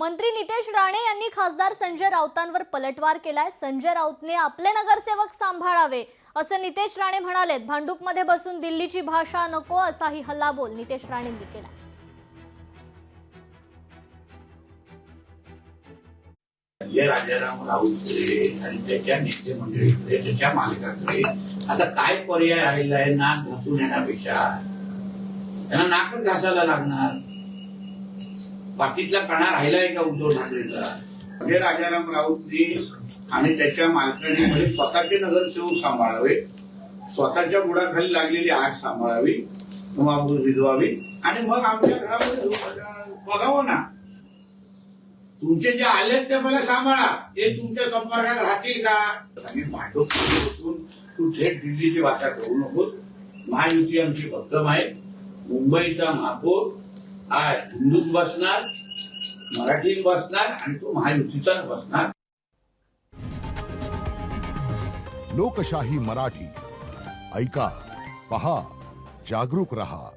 मंत्री नितेश राणे यांनी खासदार संजय राऊतांवर पलटवार केलाय। संजय राऊतने आपले नगरसेवक सांभाळावे असं नितेश राणे म्हणालेत। भांडूपमध्ये बसून दिल्लीची भाषा नको असाही हल्लाबोल नितेश राणेंनी केला। संजय राजाराम राऊतकडे आणि त्याच्या नेते मंडळीकडे त्याच्या मालकाकडे आता काय पर्याय राहिला आहे? नाक घासून येण्यापेक्षा त्यांना नाकच घासायला लागणार। बाकीचा कणा राहिलाय का उद्धव ठाकरेचा? संजय राजाराम राऊतनी आणि त्याच्या मालकाने स्वतःचे नगरसेवक सांभाळावे, स्वतःच्या बुडाखाली लागलेली आग सांभाळावी, मागून विधवावी आणि मग आमच्या घरामध्ये बघावं ना। तुमचे जे आलेत ते मला सांभाळा, ते तुमच्या संपर्कात राहतील का? आणि भांडूपमध्ये बसून तू थेट दिल्लीची भाषा करू नकोस। महायुती आमची भक्कम आहे। मुंबईचा महापौर हा हिंदूत बसणार, मराठीत बसणार आणि तो महायुतीचाच बसणार। लोकशाही मराठी ऐका, पहा, जागरूक रहा।